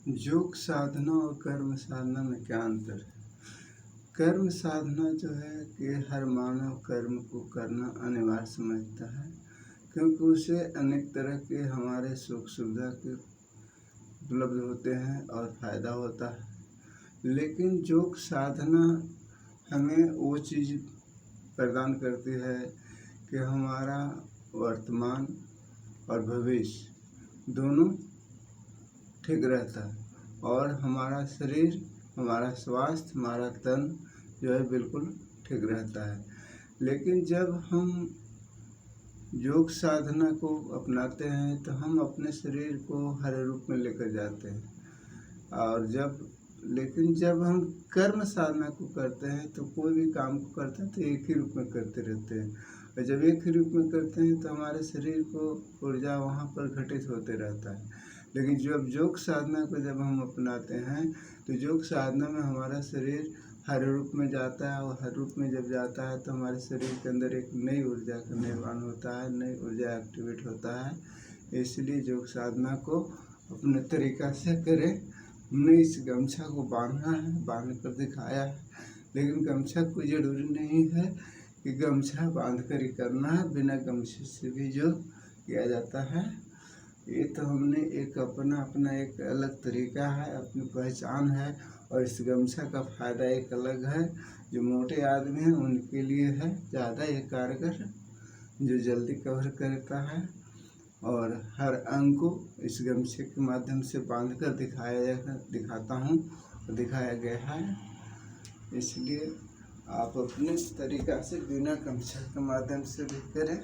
योग साधना और कर्म साधना में क्या अंतर है? कर्म साधना जो है कि हर मानव कर्म को करना अनिवार्य समझता है, क्योंकि उसे अनेक तरह के हमारे सुख सुविधा के उपलब्ध होते हैं और फायदा होता है। लेकिन योग साधना हमें वो चीज़ प्रदान करती है कि हमारा वर्तमान और भविष्य दोनों ठीक रहता है और हमारा शरीर, हमारा स्वास्थ्य, हमारा तन जो है बिल्कुल ठीक रहता है। लेकिन जब हम योग साधना को अपनाते हैं तो हम अपने शरीर को हर रूप में लेकर जाते हैं, और जब हम कर्म साधना को करते हैं तो कोई भी काम को करते हैं तो एक ही रूप में करते रहते हैं, और जब एक ही रूप में करते हैं तो हमारे शरीर को ऊर्जा वहाँ पर घटित होते रहता है। लेकिन जब योग साधना को जब हम अपनाते हैं तो योग साधना में हमारा शरीर हर रूप में जाता है, और हर रूप में जब जाता है तो हमारे शरीर के अंदर एक नई ऊर्जा का निर्माण होता है, नई ऊर्जा एक्टिवेट होता है। इसलिए योग साधना को अपने तरीक़ा से करें। हमने इस गमछा को बांधना है, बांध कर दिखाया है, लेकिन गमछा कोई ज़रूरी नहीं है कि गमछा बांध कर ही करना है, बिना गमछे से भी जो किया जाता है। ये तो हमने एक अपना एक अलग तरीका है, अपनी पहचान है, और इस गमछा का फ़ायदा एक अलग है। जो मोटे आदमी हैं उनके लिए है ज़्यादा ये कारगर, जो जल्दी कवर करता है, और हर अंग को इस गमछे के माध्यम से बांध कर दिखाता हूँ और दिखाया गया है। इसलिए आप अपने तरीक़ा से बिना गमछा के माध्यम से भी करें।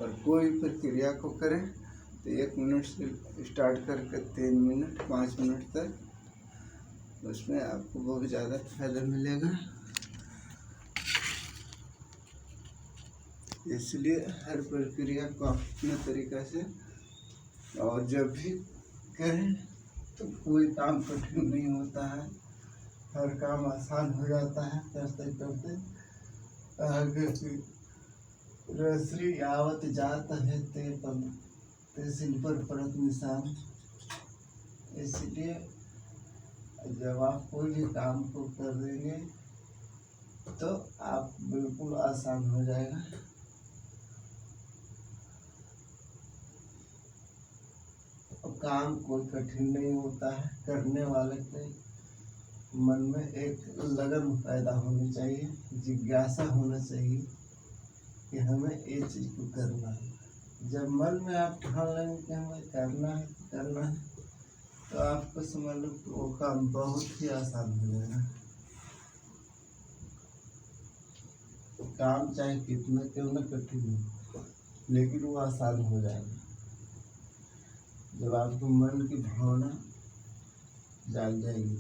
और कोई प्रक्रिया को करें तो 1 मिनट से स्टार्ट करके 3 मिनट 5 मिनट तक, उसमें आपको बहुत ज़्यादा फायदा मिलेगा। इसलिए हर प्रक्रिया को अपने तरीक़ा से, और जब भी करें तो कोई काम कठिन नहीं होता है, हर काम आसान हो जाता है करते करते। आगे की रसरी आवत जात है ते सिल पर परत निशान। इसलिए जब आप कोई भी काम को कर देंगे तो आप बिल्कुल आसान हो जाएगा। काम कोई कठिन नहीं होता है, करने वाले के मन में एक लगन पैदा होनी चाहिए, जिज्ञासा होना चाहिए कि हमें ये चीज़ को करना है। जब मन में आप ठान लेंगे कि हमें करना है, तो आपको समझ लो कि वो काम बहुत ही आसान हो जाएगा। काम चाहे कितना क्यों न कठिन हो, लेकिन वो आसान हो जाएगा जब आपको मन की भावना जाग जाएगी।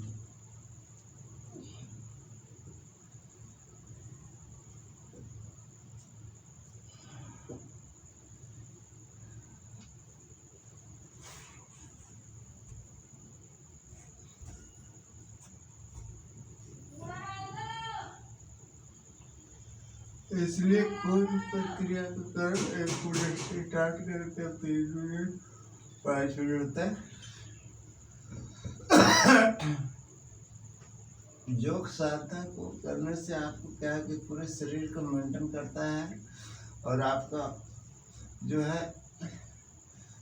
इसलिए कोई भी प्रक्रिया को कर 1 मिनट से स्टार्ट करके 3 मिनट 5 मिनट तक। योग साधना को करने से आपको क्या है कि पूरे शरीर को मेंटेन करता है, और आपका जो है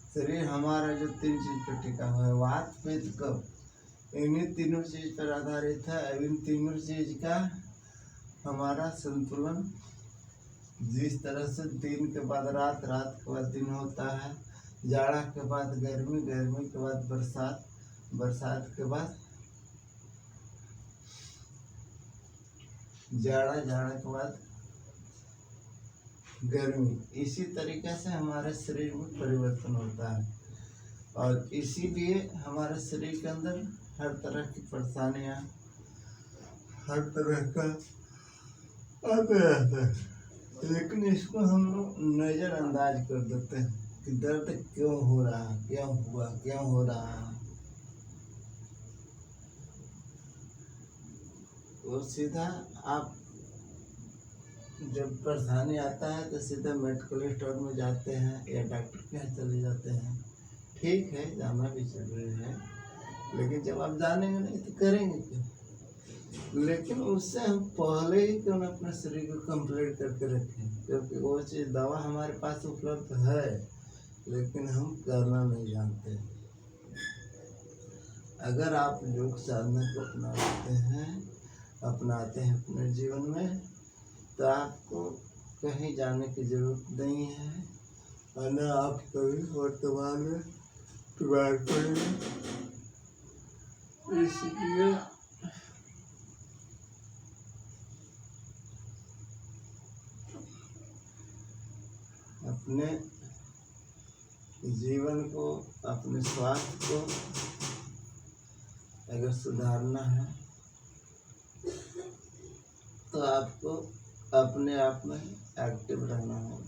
शरीर हमारा जो 3 चीज़ पर टिका हुआ है, वात पित्त कफ, इन्हीं तीनों चीज़ पर आधारित है। इन तीनों चीज़ का हमारा संतुलन, जिस तरह से दिन के बाद रात, रात के बाद दिन होता है, जाड़ा के बाद गर्मी, गर्मी के बाद बरसात, बरसात के बाद जाड़ा, जाड़ा के बाद गर्मी, इसी तरीके से हमारे शरीर में परिवर्तन होता है। और इसीलिए हमारे शरीर के अंदर हर तरह की परेशानियाँ, हर तरह का आते रहते हैं, लेकिन इसको हम लोग नज़रअंदाज कर देते हैं कि दर्द क्यों हो रहा है, क्यों हुआ, क्यों हो रहा है। और सीधा आप जब परेशानी आता है तो सीधा मेडिकल स्टोर में जाते हैं या डॉक्टर के यहाँ चले जाते हैं। ठीक है, जाना भी जरूरी है, लेकिन जब आप जानेंगे नहीं तो करेंगे क्यों? लेकिन उससे हम पहले ही क्यों ना अपने शरीर को कंप्लीट करके रखें, क्योंकि वो चीज़ दवा हमारे पास उपलब्ध है, लेकिन हम करना नहीं जानते। अगर आप योग साधना को अपनाते हैं अपने जीवन में, तो आपको कहीं जाने की जरूरत नहीं है, और न आप कभी वर्तमान में बीमार पड़ेंगे। इसलिए अपने जीवन को, अपने स्वास्थ्य को अगर सुधारना है तो आपको अपने आप में एक्टिव रहना होगा।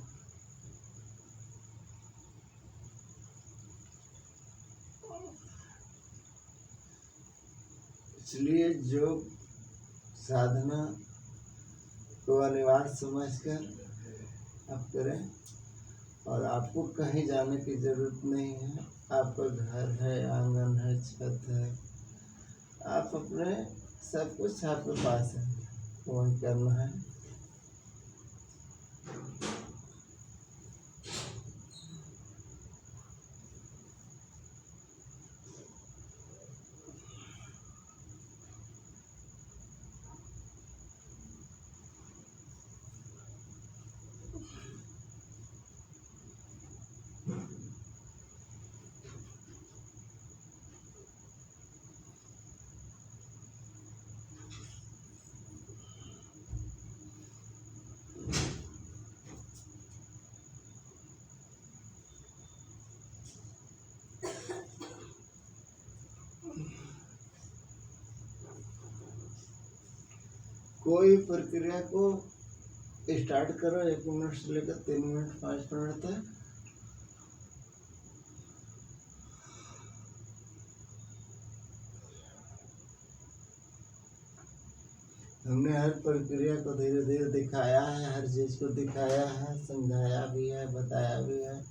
इसलिए योग साधना को अनिवार्य समझकर आप करें, और आपको कहीं जाने की जरूरत नहीं है। आपका घर है, आंगन है, छत है, आप अपने सब कुछ आपके पास है, वही करना है। कोई प्रक्रिया को स्टार्ट करो 1 मिनट से लेकर 3 मिनट 5 मिनट तक, हमने हर प्रक्रिया को धीरे धीरे दिखाया है, हर चीज़ को दिखाया है, समझाया भी है, बताया भी है।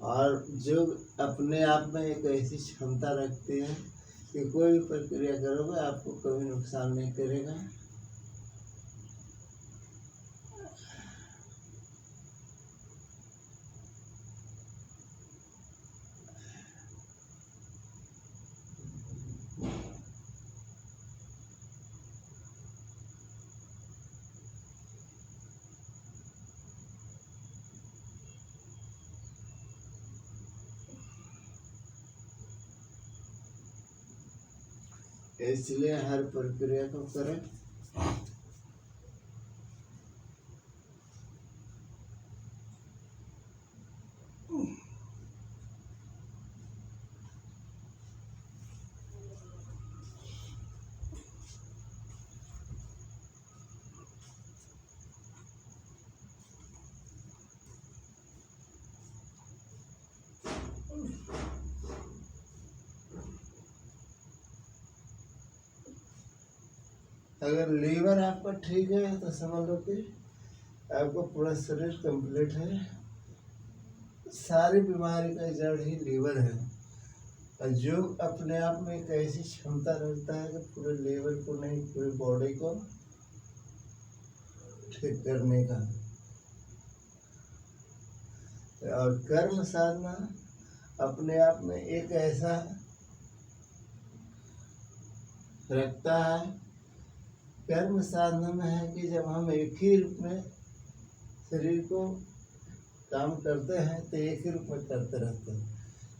और जो अपने आप में एक ऐसी क्षमता रखती है कि कोई भी प्रक्रिया करोगे आपको कभी नुकसान नहीं करेगा। इसलिए हर प्रक्रिया को करें। अगर लीवर आपका ठीक है तो समझ लो कि आपका पूरा शरीर कंप्लीट है। सारी बीमारी का जड़ ही लीवर है, और जो अपने आप में एक ऐसी क्षमता रखता है कि पूरे लीवर को नहीं, पूरी बॉडी को ठीक करने का। और कर्म साधना अपने आप में एक ऐसा रखता है, कर्म साधना में है कि जब हम एक ही रूप में शरीर को काम करते हैं तो एक ही रूप में करते रहते हैं,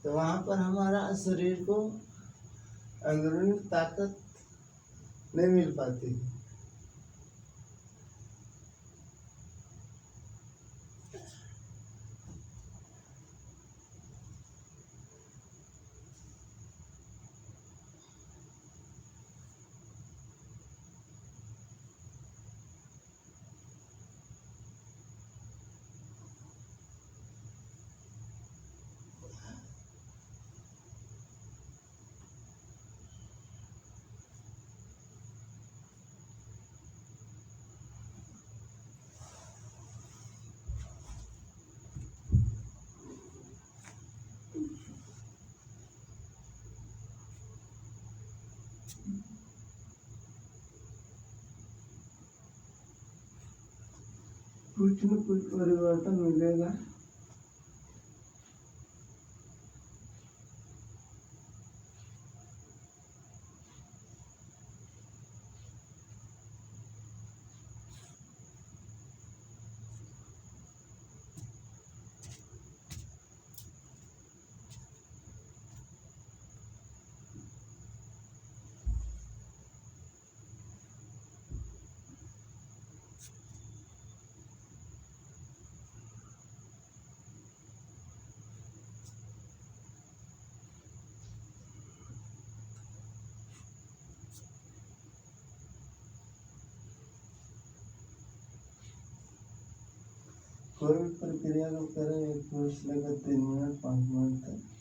तो वहाँ पर हमारा शरीर को अंदरूनी ताकत नहीं मिल पाती। कुछ न कुछ परिवर्तन मिलेगा। कोई भी प्रक्रिया को करें 1 मिनट से लेकर 3 मिनट 5 मिनट तक।